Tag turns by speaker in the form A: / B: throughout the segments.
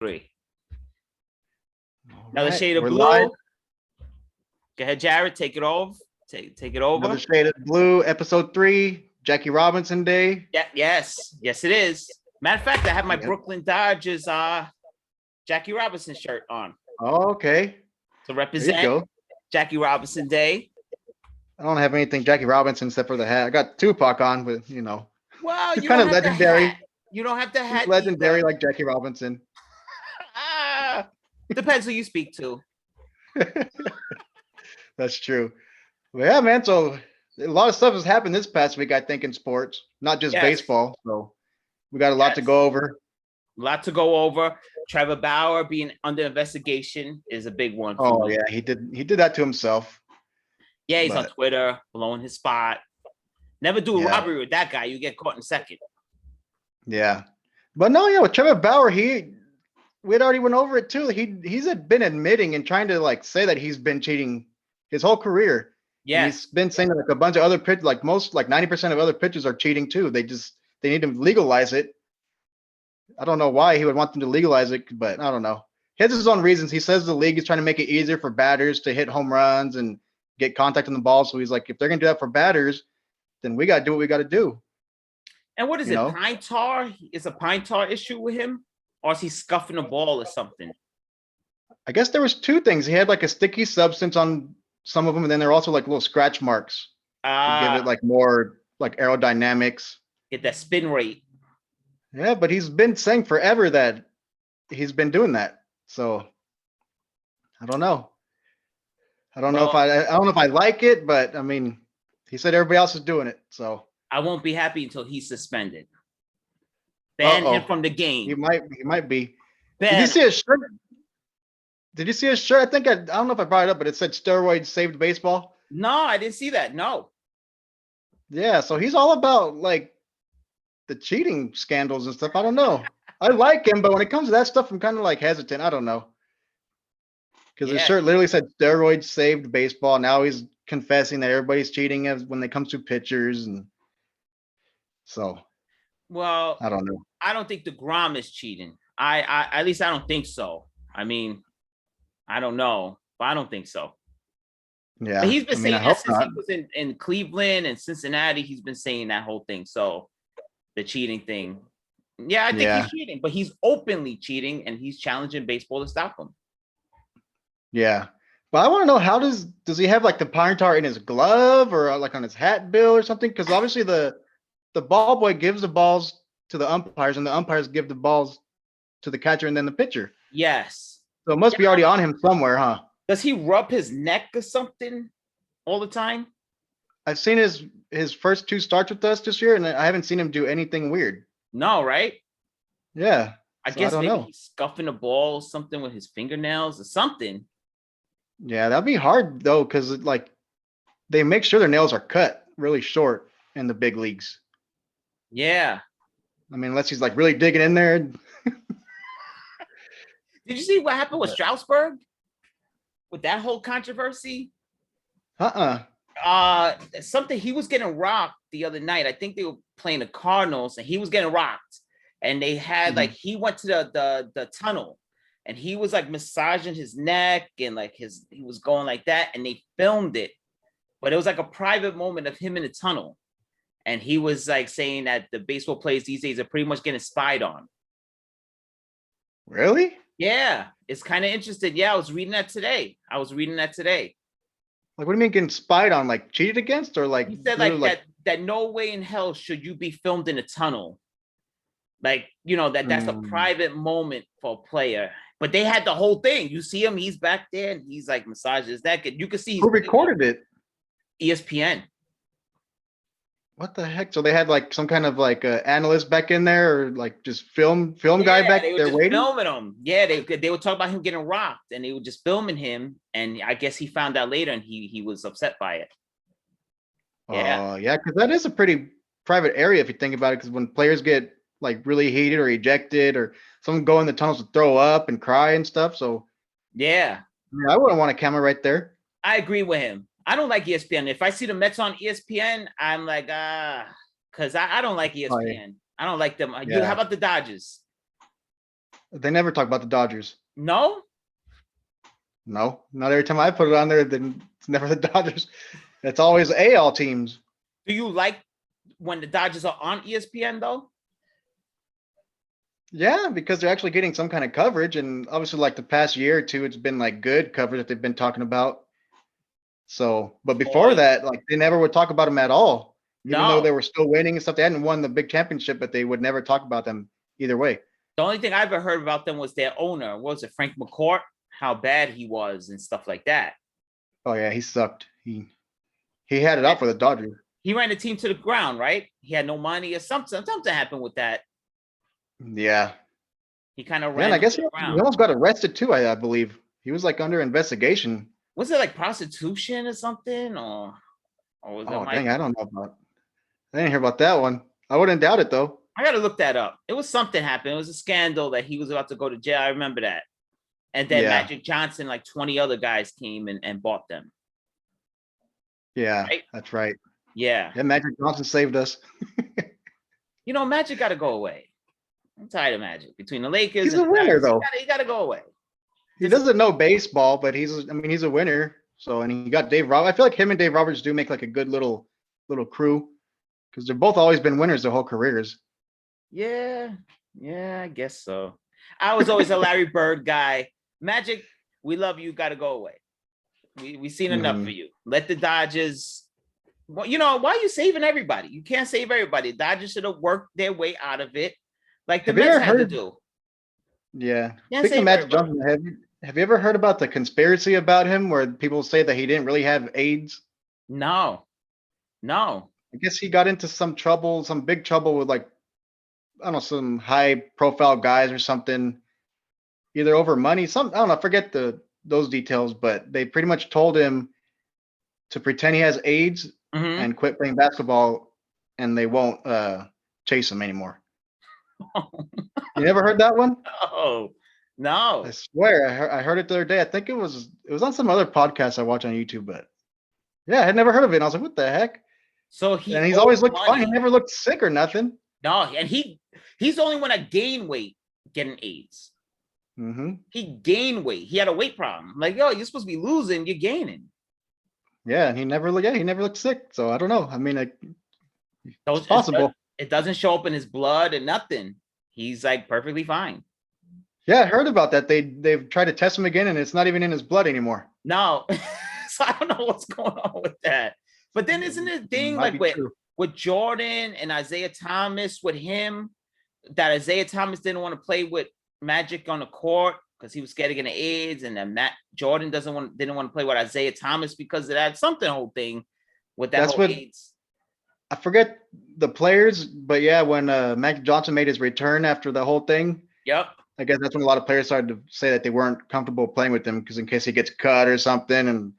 A: 3.
B: All
A: Another
B: right,
A: shade of
B: we're
A: blue.
B: live.
A: Go ahead, Jared. Take it over. Take it over.
B: Another shade of blue, episode 3, Jackie Robinson Day.
A: Yeah, yes, it is. Matter of fact, I have my
B: Yep.
A: Brooklyn Dodgers Jackie Robinson shirt on.
B: Oh, okay.
A: So
B: There you
A: represent
B: go.
A: Jackie Robinson Day.
B: I don't have anything Jackie Robinson except for the hat. I got Tupac on, but
A: Well,
B: he's
A: you
B: kind
A: don't
B: of
A: have the
B: legendary.
A: hat. You don't have the
B: He's
A: hat
B: legendary
A: either.
B: like Jackie Robinson.
A: Depends who you speak to.
B: That's true. Well, yeah, man. So a lot of stuff has happened this past week, I think, in sports, not just
A: Yes.
B: baseball. So we got a lot to go over.
A: A lot to go over. Trevor Bauer being under investigation is a big one.
B: Oh yeah, he did that to himself.
A: Yeah, he's on Twitter blowing his spot. Never do a robbery with that guy. You get caught in second.
B: Yeah, but no, with Trevor Bauer, we had already went over it too. He's been admitting and trying to like say that he's been cheating his whole career. Yeah, and he's been saying that like a bunch of other pitchers, like 90% of other pitchers are cheating too. They need to legalize it. I don't know why he would want them to legalize it, but I don't know. He has his own reasons. He says the league is trying to make it easier for batters to hit home runs and get contact on the ball. So he's like, if they're gonna do that for batters, then we got to do what we got to do.
A: And what is it? Pine tar? Is a pine tar issue with him, or is he scuffing the ball or something?
B: I guess there was 2 things. He had like a sticky substance on some of them, and then there are also like little scratch marks to give it like more like aerodynamics.
A: Get that spin rate.
B: Yeah, but he's been saying forever that he's been doing that. So I don't know. I don't know if I like it, but I mean, he said everybody else is doing it. So
A: I won't be happy until he's suspended. Ban him from the game.
B: He might be.
A: Ban.
B: Did you see his shirt? I think I don't know if I brought it up, but it said steroids saved baseball.
A: No, I didn't see that. No.
B: Yeah, so he's all about like the cheating scandals and stuff. I don't know. I like him, but when it comes to that stuff, I'm kind of like hesitant. I don't know. Because his shirt literally said steroids saved baseball. Now he's confessing that everybody's cheating when it comes to pitchers. And so,
A: well,
B: I don't know.
A: I don't think DeGrom is cheating. I at least I don't think so. I mean, I don't know, but I don't think so.
B: Yeah.
A: But he's been saying that since he was in Cleveland and Cincinnati. He's been saying that whole thing. So the cheating thing. Yeah, I think he's cheating, but he's openly cheating and he's challenging baseball to stop him.
B: Yeah. But I want to know, how does he have like the pine tar in his glove or like on his hat bill or something? Because obviously the ball boy gives the balls to the umpires and the umpires give the balls to the catcher and then the pitcher.
A: Yes.
B: So it must be already on him somewhere, huh?
A: Does he rub his neck or something all the time?
B: I've seen his first 2 starts with us this year, and I haven't seen him do anything weird.
A: No, right?
B: Yeah.
A: I guess maybe he's scuffing the ball, something with his fingernails or something.
B: Yeah, that'd be hard though, because like they make sure their nails are cut really short in the big leagues.
A: Yeah.
B: I mean, unless he's like really digging in there.
A: Did you see what happened with Strasburg? With that whole controversy? Something, he was getting rocked the other night. I think they were playing the Cardinals and he was getting rocked. And they had like, he went to the tunnel and he was like massaging his neck and like he was going like that, and they filmed it. But it was like a private moment of him in the tunnel. And he was like saying that the baseball players these days are pretty much getting spied on.
B: Really?
A: Yeah, it's kind of interesting. Yeah, I was reading that today.
B: Like, what do you mean getting spied on? Like cheated against, or like
A: he said like that no way in hell should you be filmed in a tunnel. Like, that's a private moment for a player. But they had the whole thing. You see him, he's back there and he's like massaging his neck. And you can see
B: who recorded it?
A: ESPN.
B: What the heck? So they had like some kind of like analyst back in there, or like just film guy back there waiting?
A: Filming him. Yeah, they would talk about him getting rocked, and they were just filming him. And I guess he found out later, and he was upset by it.
B: Yeah, because that is a pretty private area if you think about it. Because when players get like really heated or ejected, or someone go in the tunnels to throw up and cry and stuff. So
A: yeah,
B: I wouldn't want a camera right there.
A: I agree with him. I don't like ESPN. If I see the Mets on ESPN, I'm like, because I don't like ESPN. I don't like them. How about the Dodgers?
B: They never talk about the Dodgers.
A: No?
B: No, not every time I put it on there, then it's never the Dodgers. It's always AL teams.
A: Do you like when the Dodgers are on ESPN though?
B: Yeah, because they're actually getting some kind of coverage, and obviously, like the past year or two, it's been like good coverage that they've been talking about. So, but before
A: Or
B: that, like they never would talk about them at all, even though
A: no.
B: they were still winning and stuff. They hadn't won the big championship, but they would never talk about them either way.
A: The only thing I ever heard about them was their owner. What was it, Frank McCourt? How bad he was and stuff like that.
B: Oh yeah, he sucked. He had it out for the Dodgers.
A: He ran the team to the ground, right? He had no money or something. Something happened with that.
B: Yeah.
A: He kind of
B: Yeah,
A: ran
B: and I
A: to
B: guess
A: the
B: he
A: ground.
B: almost got arrested too, I believe. He was like under investigation.
A: Was it like prostitution or something? Or was it
B: Oh,
A: like
B: dang, I don't know about I didn't hear about that one. I wouldn't doubt it though.
A: I gotta look that up. It was something happened. It was a scandal that he was about to go to jail. I remember that. And then
B: Yeah.
A: Magic Johnson, like 20 other guys came and bought them.
B: Yeah,
A: Right?
B: that's right.
A: Yeah.
B: Yeah, Magic Johnson saved us.
A: Magic got to go away. I'm tired of Magic. Between the Lakers
B: He's
A: and
B: a
A: the
B: winner
A: Dodgers,
B: though.
A: he got to go away.
B: He doesn't know baseball, but he's a winner. So, and he got Dave Roberts. I feel like him and Dave Roberts do make like a good little crew because they're both always been winners their whole careers.
A: Yeah, I guess so. I was always a Larry Bird guy. Magic, we love you. Got to go away. We seen enough for you. Let the Dodgers. Well, why are you saving everybody? You can't save everybody. The Dodgers should have worked their way out of it, like the Mets had to do.
B: Yeah.
A: Can't
B: Speaking of
A: save
B: Magic
A: everybody.
B: Johnson, have you ever heard about the conspiracy about him where people say that he didn't really have AIDS?
A: No.
B: I guess he got into some trouble, some big trouble with like, I don't know, some high profile guys or something, either over money. I don't know, forget those details, but they pretty much told him to pretend he has AIDS and quit playing basketball, and they won't chase him anymore. You never heard that one?
A: Oh, no.
B: I swear, I heard it the other day. I think it was on some other podcast I watch on YouTube, but yeah, I had never heard of it. And I was like, what the heck?
A: So
B: and he's always looked fine. He never looked sick or nothing.
A: No, and he's the only one that gained weight getting AIDS. He gained weight. He had a weight problem. Like, yo, you're supposed to be losing, you're gaining.
B: Yeah, and he never looked sick. So I don't know. I mean, it's possible.
A: It doesn't show up in his blood and nothing. He's like perfectly fine.
B: Yeah, I heard about that. They've tried to test him again, and it's not even in his blood anymore.
A: No, so I don't know what's going on with that. But then isn't it thing like with Jordan and Isaiah Thomas with him that Isaiah Thomas didn't want to play with Magic on the court because he was scared of getting AIDS, and then Jordan didn't want to play with Isaiah Thomas because of that whole thing with that whole AIDS.
B: I forget the players, but yeah, when Magic Johnson made his return after the whole thing,
A: yep,
B: I guess that's when a lot of players started to say that they weren't comfortable playing with him because in case he gets cut or something, and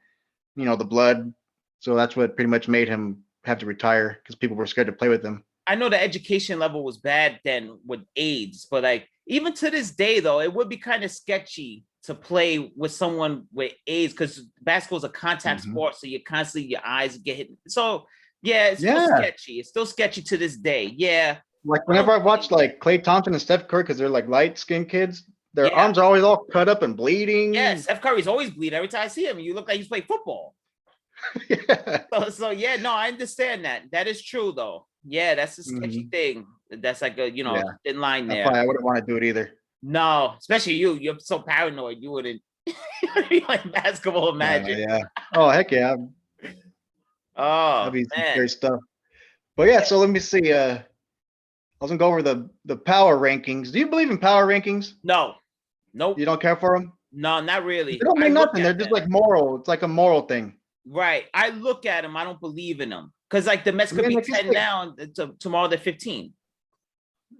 B: the blood. So that's what pretty much made him have to retire because people were scared to play with him.
A: I know the education level was bad then with AIDS, but like even to this day, though, it would be kind of sketchy to play with someone with AIDS because basketball is a contact sport, so you constantly your eyes get hit. So yeah, it's still sketchy. It's still sketchy to this day. Yeah.
B: Like whenever I watch like Klay Thompson and Steph Curry, because they're like light skinned kids, their arms are always all cut up and bleeding.
A: Yeah, Steph Curry's always bleeding. Every time I see him, you look like he's playing football.
B: Yeah.
A: So yeah, no, I understand that. That is true though. Yeah, that's a sketchy thing. That's like a thin line there.
B: I wouldn't want to do it either.
A: No, especially you. You're so paranoid. You wouldn't be like basketball Magic.
B: Yeah. Oh heck yeah.
A: Oh,
B: that'd be some scary stuff. But yeah, so let me see. I was gonna go over the power rankings. Do you believe in power rankings?
A: No. Nope.
B: You don't care for them?
A: No, not really.
B: They don't mean nothing. They're just like moral. It's like a moral thing.
A: Right. I look at them. I don't believe in them because like the Mets could be 10 now. Tomorrow they're 15.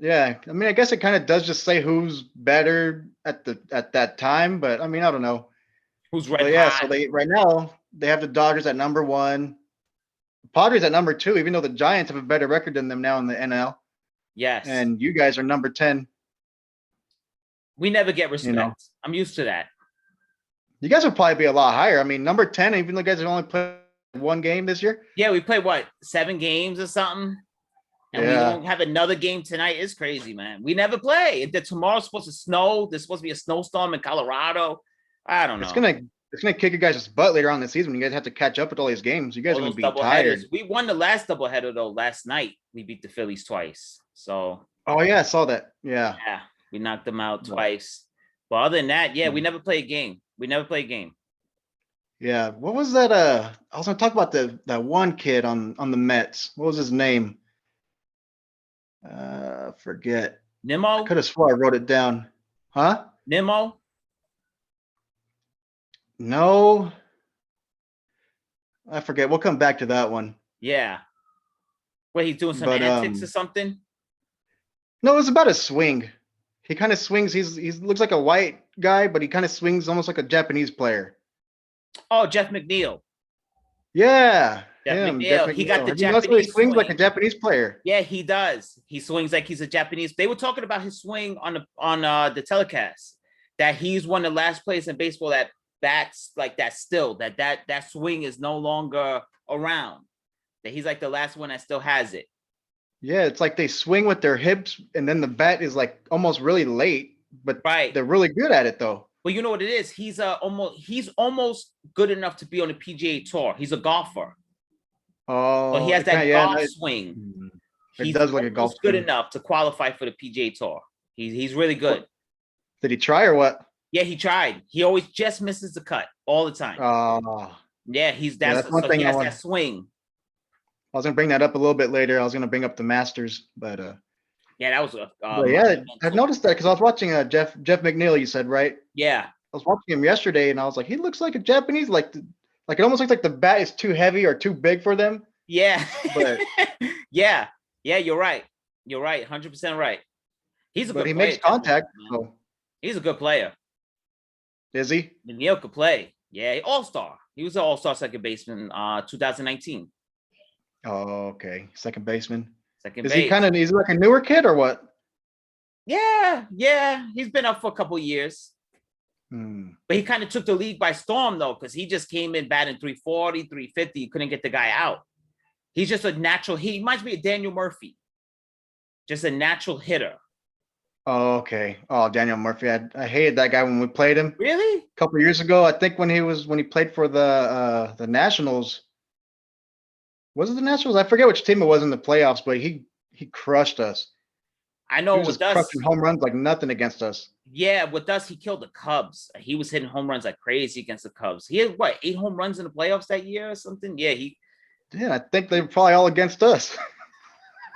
B: Yeah, I mean, I guess it kind of does just say who's better at that time, but I mean, I don't know.
A: Who's red?
B: Yeah, so right now they have the Dodgers at number 1, the Padres at number 2, even though the Giants have a better record than them now in the NL.
A: Yes.
B: And you guys are number 10.
A: We never get respect. I'm used to that.
B: You guys would probably be a lot higher. I mean, number 10, even though you guys have only played one game this year.
A: Yeah, we played what, 7 games or something? And we won't have another game tonight. It's crazy, man. We never play. Tomorrow's supposed to snow. There's supposed to be a snowstorm in Colorado. I don't know.
B: It's gonna kick you guys' butt later on this season when you guys have to catch up with all these games. You guys are gonna be tired.
A: We won the last doubleheader though last night. We beat the Phillies twice. So
B: oh yeah, I saw that. Yeah.
A: Yeah, we knocked them out twice. But other than that, yeah, we never play a game.
B: Yeah. What was that? I was gonna talk about that one kid on the Mets. What was his name? Forget.
A: Nimmo?
B: I could have swore I wrote it down. Huh?
A: Nimmo?
B: No. I forget. We'll come back to that one.
A: Yeah. Wait, he's doing some antics or something?
B: No, it was about a swing. He kind of swings. He looks like a white guy, but he kind of swings almost like a Japanese player.
A: Oh, Jeff McNeil.
B: Yeah.
A: Jeff McNeil. He got the Japanese
B: swing like a Japanese player.
A: Yeah, he does. He swings like he's a Japanese. They were talking about his swing on the telecast, that he's one of the last players in baseball that bats like that still, that swing is no longer around. That he's like the last one that still has it.
B: Yeah, it's like they swing with their hips and then the bat is like almost really late, but they're really good at it though.
A: Well, you know what it is? He's almost good enough to be on the PGA Tour. He's a golfer.
B: Oh,
A: so he has that golf swing.
B: It does look like a golf swing.
A: Good enough to qualify for the PGA Tour. He's really good.
B: Did he try or what?
A: Yeah, he tried. He always just misses the cut all the time.
B: Oh.
A: Yeah, that's one thing. He has that swing.
B: I was gonna bring that up a little bit later. I was gonna bring up the Masters, but
A: yeah, that was a
B: I noticed that because I was watching Jeff McNeil. You said right?
A: Yeah,
B: I was watching him yesterday, and I was like, he looks like a Japanese, like it almost looks like the bat is too heavy or too big for them.
A: Yeah,
B: but
A: yeah, you're right. You're right, 100% right. He's a good player.
B: But he makes contact. So.
A: He's a good player.
B: Is he?
A: McNeil could play. Yeah, all-star. He was an all-star second baseman 2019.
B: Oh, okay. Second baseman.
A: Second
B: is
A: base.
B: He's like a newer kid or what?
A: Yeah. He's been up for a couple years. But he kind of took the league by storm, though, because he just came in batting 340, 350. You couldn't get the guy out. He's just a natural. He reminds me of Daniel Murphy. Just a natural hitter.
B: Oh, okay. Oh, Daniel Murphy. I hated that guy when we played him.
A: Really?
B: A couple of years ago, I think when he played for the Nationals. Was it the Nationals? I forget which team it was in the playoffs, but he crushed us.
A: I know.
B: He was just crushing home runs like nothing against us.
A: Yeah, with us, he killed the Cubs. He was hitting home runs like crazy against the Cubs. He had 8 home runs in the playoffs that year or something? Yeah,
B: I think they were probably all against us.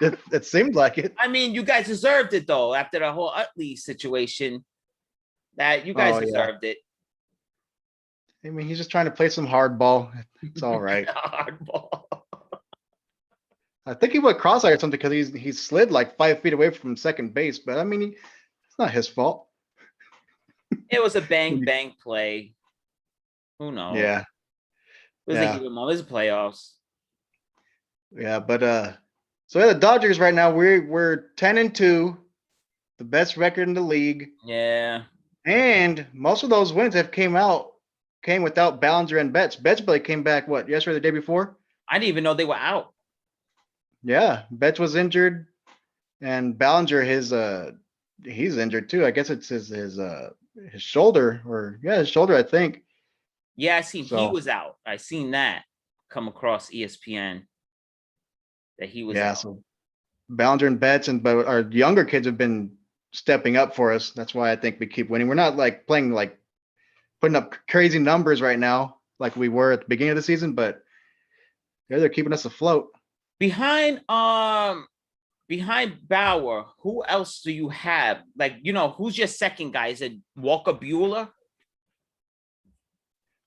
B: It seemed like it.
A: I mean, you guys deserved it though. After the whole Utley situation, that you guys deserved it.
B: I mean, he's just trying to play some hardball. It's all right.
A: Hardball.
B: I think he went cross-eyed or something because he slid like 5 feet away from second base. But I mean, it's not his fault.
A: It was a bang play. Who knows?
B: Yeah.
A: It was a playoffs.
B: Yeah, but so the Dodgers right now we're 10-2, the best record in the league.
A: Yeah.
B: And most of those wins came without Ballinger and Betts. Betts came back yesterday or the day before?
A: I didn't even know they were out.
B: Yeah, Betts was injured, and Ballinger he's injured too. I guess it's his shoulder his shoulder, I think.
A: Yeah, I seen he was out. I seen that come across ESPN that he was out.
B: So Ballinger and Betts but our younger kids have been stepping up for us. That's why I think we keep winning. We're not like playing like putting up crazy numbers right now like we were at the beginning of the season, but they're keeping us afloat.
A: Behind Bauer, who else do you have? Like, who's your second guy? Is it Walker Buehler?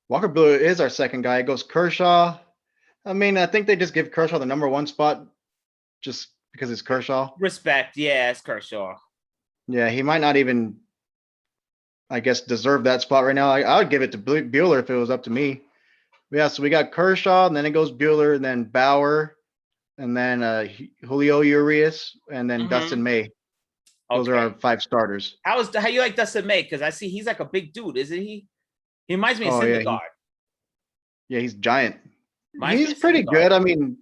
B: Walker Buehler is our second guy. It goes Kershaw. I mean, I think they just give Kershaw the number 1 spot just because it's Kershaw.
A: Respect. Yeah, it's Kershaw.
B: Yeah, he might not even, I guess, deserve that spot right now. I would give it to Buehler if it was up to me. Yeah, so we got Kershaw, and then it goes Buehler, and then Bauer, and then Julio Urias, and then Dustin May. Those are our 5 starters.
A: How you like Dustin May? Because I see he's like a big dude, isn't he? He reminds me of Syndergaard.
B: Yeah, he's giant. He's pretty good. I mean,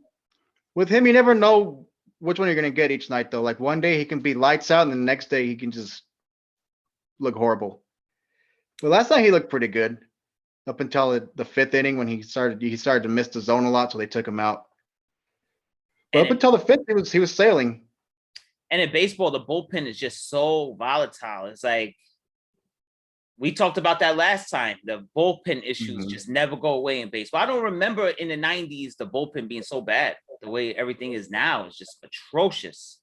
B: with him, you never know which one you're gonna get each night though. Like one day he can be lights out, and the next day he can just look horrible. But last night he looked pretty good up until the fifth inning when he started to miss the zone a lot, so they took him out. But up until the fifth, he was sailing.
A: And in baseball, the bullpen is just so volatile. It's like we talked about that last time. The bullpen issues just never go away in baseball. I don't remember in the 90s the bullpen being so bad. The way everything is now is just atrocious.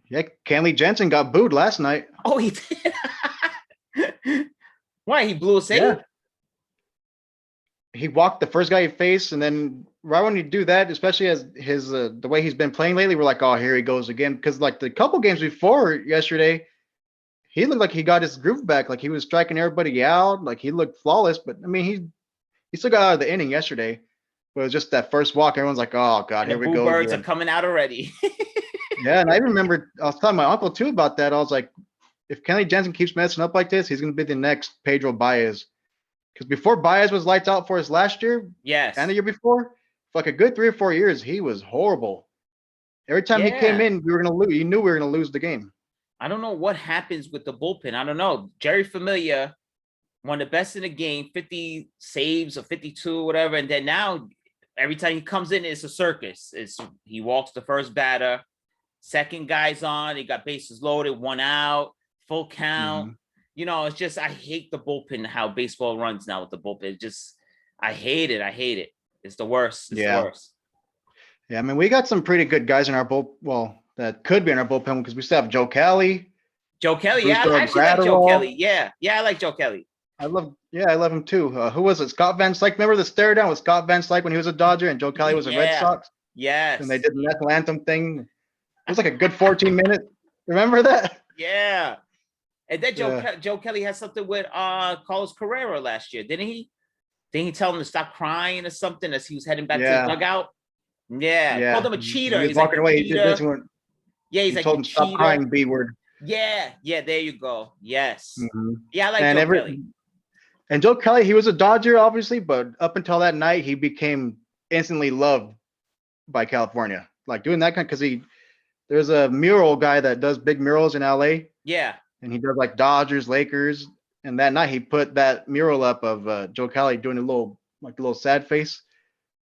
B: Yeah, Kenley Jensen got booed last night.
A: Oh, he did. Why? He blew a save?
B: Yeah. He walked the first guy he faced, and then right when you do that, especially as his the way he's been playing lately, we're like, oh, here he goes again. Because like the couple games before yesterday, he looked like he got his groove back. Like he was striking everybody out. Like he looked flawless. But I mean, he still got out of the inning yesterday. But it was just that first walk. Everyone's like, oh God,
A: and
B: here we
A: the
B: go.
A: Birds are coming out already.
B: Yeah, and I remember I was telling my uncle too about that. I was like, if Kenley Jensen keeps messing up like this, he's gonna be the next Pedro Baez. Because before Baez was lights out for us last year,
A: yes,
B: and the year before, for like a good 3 or 4 years, he was horrible. Every time he came in, we were gonna lose. You knew we were gonna lose the game.
A: I don't know what happens with the bullpen. I don't know. Jerry Familia, one of the best in the game, 50 saves or 52, whatever. And then now, every time he comes in, it's a circus. He walks the first batter, second guy's on, he got bases loaded, 1 out, full count. It's just I hate the bullpen, how baseball runs now with the bullpen. I hate it. I hate it. It's the worst. It's the worst.
B: Yeah, I mean, we got some pretty good guys in our well, that could be in our bullpen because we still have Joe Kelly.
A: Joe Kelly, yeah, I actually like Joe Kelly. Yeah, I like Joe Kelly.
B: I love him too. Who was it? Scott Van Slyke. Remember the stare down with Scott Van Slyke when he was a Dodger and Joe Kelly was a Red Sox?
A: Yes.
B: And they did the national anthem thing. It was like a good 14 minutes. Remember that?
A: Yeah. And then Joe Kelly had something with Carlos Carrera last year, didn't he? Didn't he tell him to stop crying or something as he was heading back to the dugout? Yeah. Called him a cheater.
B: He's walking away. He did this one.
A: Yeah, he's like,
B: told him stop crying, B word.
A: Yeah, there you go. Yes. Yeah, I like Joe Kelly.
B: And Joe Kelly, he was a Dodger, obviously, but up until that night, he became instantly loved by California. Like doing that kind, because there's a mural guy that does big murals in LA.
A: Yeah.
B: And he does like Dodgers, Lakers. And that night he put that mural up of Joe Kelly doing a little sad face.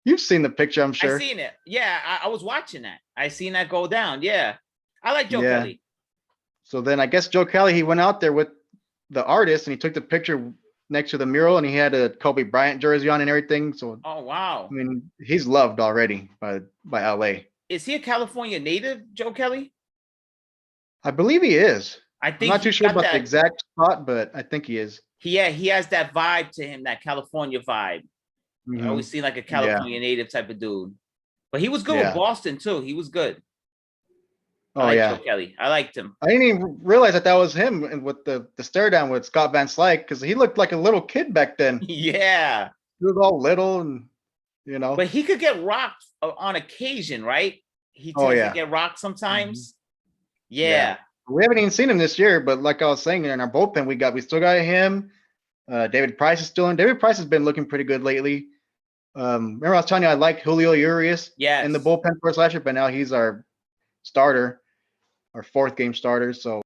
B: You've seen the picture, I'm sure.
A: I've seen it. Yeah, I was watching that. I seen that go down. Yeah. I like Joe Kelly.
B: So then I guess Joe Kelly, he went out there with the artist and he took the picture next to the mural and he had a Kobe Bryant jersey on and everything. So
A: oh wow.
B: I mean, he's loved already by LA.
A: Is he a California native, Joe Kelly?
B: I believe he is.
A: I'm
B: not too sure about the exact spot, but I think he is.
A: He has that vibe to him, that California vibe. You always seem like a California native type of dude. But he was good with Boston too. He was good. Joe Kelly. I liked him.
B: I didn't even realize that was him and with the stare down with Scott Van Slyke because he looked like a little kid back then.
A: Yeah.
B: He was all little and
A: But he could get rocked on occasion, right? He tends to get rocked sometimes. Yeah.
B: We haven't even seen him this year, but like I was saying, in our bullpen, we still got him. David Price is still in. David Price has been looking pretty good lately. Remember I was telling you I like Julio Urias in the bullpen for us last year, but now he's our starter, our 4th game starter. So